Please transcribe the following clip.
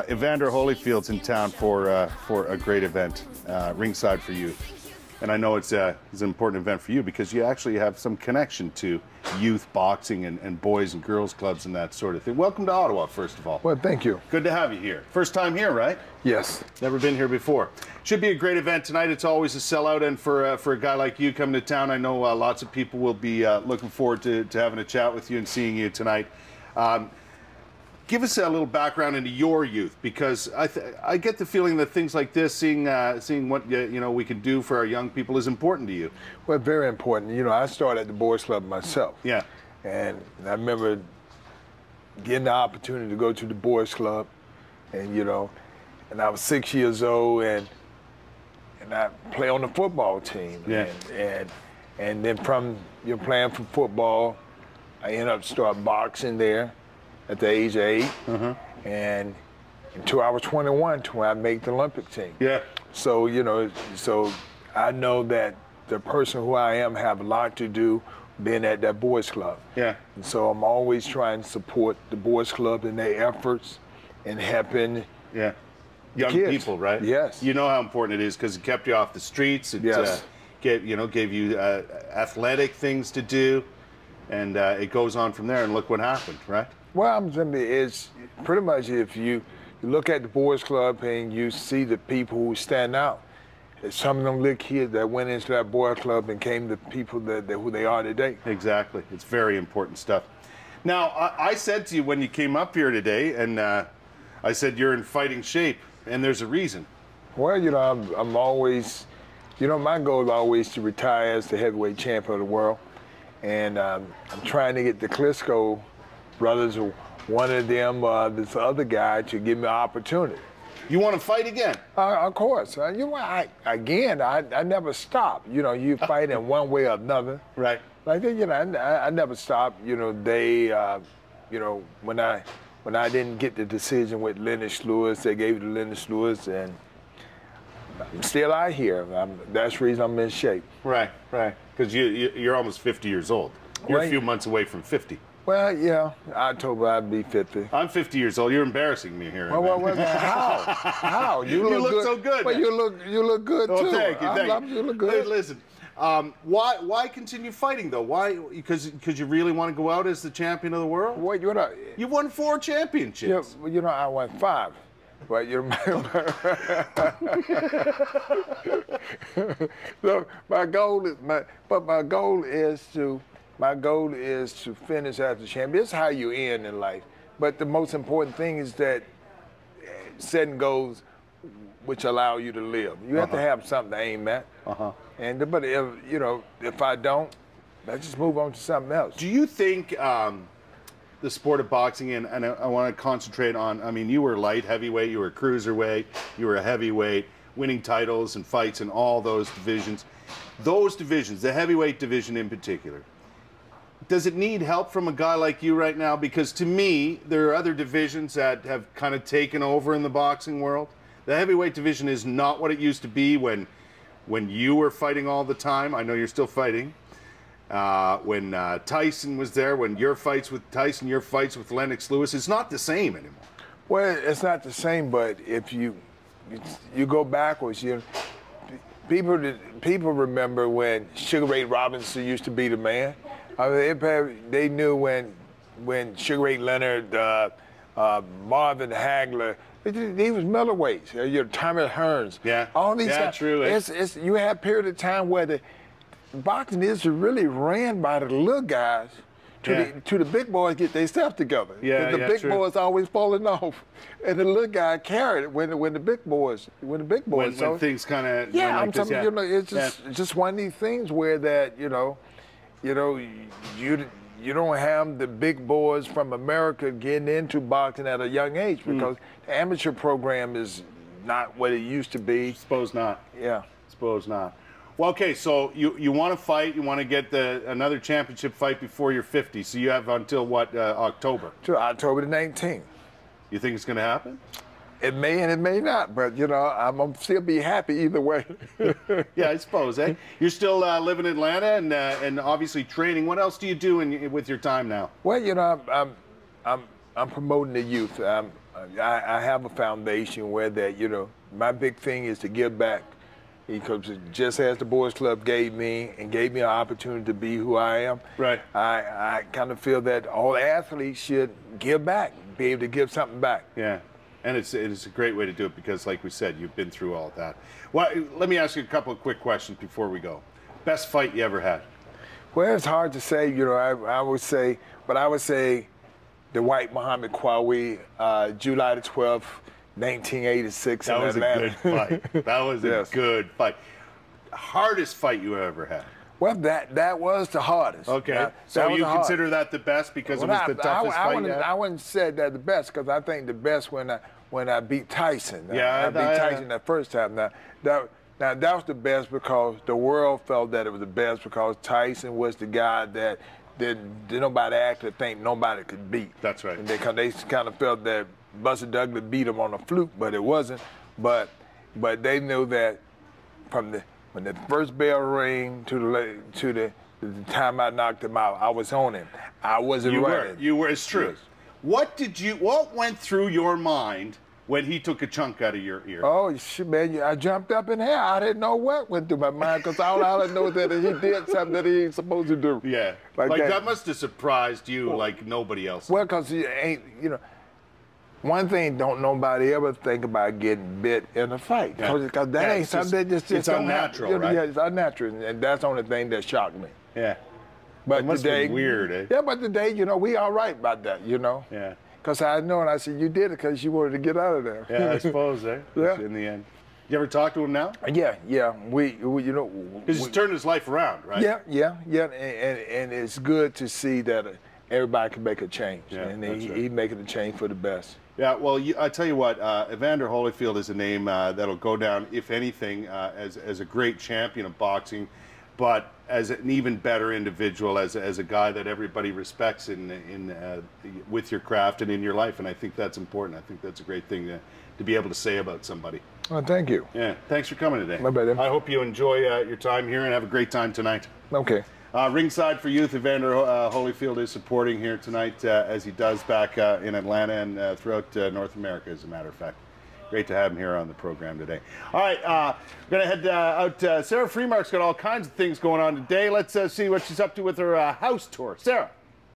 Evander Holyfield's in town for a great event, Ringside For Youth. And I know it's an important event for you because you actually have some connection to youth boxing and boys and girls clubs and that sort of thing. Welcome to Ottawa, first of all. Well, thank you. Good to have you here. First time here, right? Yes. Never been here before. Should be a great event tonight. It's always a sellout, and for a guy like you coming to town, I know lots of people will be looking forward to having a chat with you and seeing you tonight. Give us a little background into your youth, because I get the feeling that things like this, seeing what we can do for our young people, is important to you. Well, very important. You know, I started at the boys club myself. Yeah. And I remember getting the opportunity to go to the boys club, and and I was 6 years old, and I play on the football team. Yeah. And then from playing for football, I ended up start boxing there at the age of 8, and until I was 21, till I made the Olympic team. Yeah. So so I know that the person who I am have a lot to do being at that boys club. Yeah. And so I'm always trying to support the boys club in their efforts and helping. Yeah. Young kids. People, right? Yes. You know how important it is because it kept you off the streets. It yes. gave you athletic things to do, and it goes on from there. And look what happened, right? Well, it's pretty much if you look at the boys club and you see the people who stand out. Some of them little kids that went into that boys club and became the people who they are today. Exactly. It's very important stuff. Now, I said to you when you came up here today, and I said you're in fighting shape, and there's a reason. Well, I'm always, my goal is always to retire as the heavyweight champion of the world, and I'm trying to get the Klitschko brothers, one of them, this other guy, to give me an opportunity. You want to fight again? Of course. I never stop. You fight in one way or another. Right. Like I never stop. When I didn't get the decision with Lennox Lewis, they gave it to Lennox Lewis, and I'm still out here. That's the reason I'm in shape. Right, right. Because you're almost 50 years old. You're a few months away from 50. Well, yeah, October I'd be 50. I'm 50 years old. You're embarrassing me here. Well, how? How? You look good. So good. Well, you look good too. Thank you. You look good. Listen, why continue fighting though? Why? Because you really want to go out as the champion of the world? Well, you won 4 championships. Yeah, I won 5. But you remember, so my goal is to finish as a champion. It's how you end in life. But the most important thing is that setting goals which allow you to live. You have to have something to aim at. But if I don't, let's just move on to something else. Do you think the sport of boxing, and I want to concentrate on, I mean, you were light heavyweight, you were cruiserweight, you were a heavyweight, winning titles and fights in all those divisions. Those divisions, the heavyweight division in particular, does it need help from a guy like you right now? Because to me, there are other divisions that have kind of taken over in the boxing world. The heavyweight division is not what it used to be when you were fighting all the time. I know you're still fighting. When Tyson was there, when your fights with Tyson, your fights with Lennox Lewis, it's not the same anymore. Well, it's not the same, but if you go backwards, people remember when Sugar Ray Robinson used to be the man. I mean, they knew when Sugar Ray Leonard, Marvin Hagler, he was middleweights. Tommy Hearns. Yeah. All these yeah, guys. True. You had a period of time where the boxing is really ran by the little guys to the big boys get their stuff together. Yeah, the big boys always falling off, and the little guy carried it when the big boys. When things kind of I'm telling you, it's just one of these things where that you don't have the big boys from America getting into boxing at a young age because the amateur program is not what it used to be. Suppose not. Yeah. Suppose not. Well, okay, so you want to fight, you want to get another championship fight before you're 50, so you have until what, October? To October the 19th. You think it's going to happen? It may and it may not, but I'm gonna still be happy either way. Yeah, I suppose. You're still living in Atlanta and obviously training. What else do you do with your time now? Well, I'm promoting the youth. I have a foundation where that, you know, my big thing is to give back. Because just as the Boys Club gave me an opportunity to be who I am, right? I kind of feel that all athletes should give back, be able to give something back. Yeah, and it is a great way to do it because, like we said, you've been through all of that. Well, let me ask you a couple of quick questions before we go. Best fight you ever had? Well, it's hard to say. You know, I would say the White Muhammad Qawi, July the 12th. 1986 in Atlanta. That was a good fight. That was a good fight. Hardest fight you ever had? Well, that was the hardest. Okay. So you consider that the best because it was the toughest fight you had? I wouldn't say that the best because I think the best when I beat Tyson. Yeah, I beat Tyson that first time. Now that was the best because the world felt that it was the best because Tyson was the guy that did nobody actually think nobody could beat. That's right. And they kind of felt that Buster Douglas beat him on a fluke, but it wasn't. But they knew that from when the first bell rang to the time I knocked him out, I was on him. I wasn't running. You were. It's true. Yes. What went through your mind when he took a chunk out of your ear? Oh, shit, man, I jumped up in here. I didn't know what went through my mind because all I know is that he did something that he ain't supposed to do. Yeah. Like that must have surprised you like nobody else. Well, because he ain't, you know, one thing don't nobody ever think about getting bit in a fight. Because that ain't something that just it's don't unnatural, happen. right? Yeah, it's unnatural, and that's the only thing that shocked me. Yeah. But it must today, be weird, eh? Yeah, but today, you know, we all right about that, you know? Yeah. Because I know, and I said, you did it because you wanted to get out of there. Yeah, I suppose, eh? Yeah. In the end. You ever talk to him now? Yeah. We you know. Because he's turned his life around, right? Yeah. And it's good to see that everybody can make a change. Yeah, and he's making a change for the best. Yeah, well, I tell you what, Evander Holyfield is a name that'll go down, if anything, as a great champion of boxing, but as an even better individual, as a guy that everybody respects with your craft and in your life, and I think that's important. I think that's a great thing to be able to say about somebody. Well, thank you. Yeah, thanks for coming today. My bad. I hope you enjoy your time here and have a great time tonight. Okay. Ringside for Youth, Evander Holyfield is supporting here tonight, as he does back in Atlanta and throughout North America, as a matter of fact. Great to have him here on the program today. All right, we're going to head out. Sarah Freemark's got all kinds of things going on today. Let's see what she's up to with her house tour. Sarah.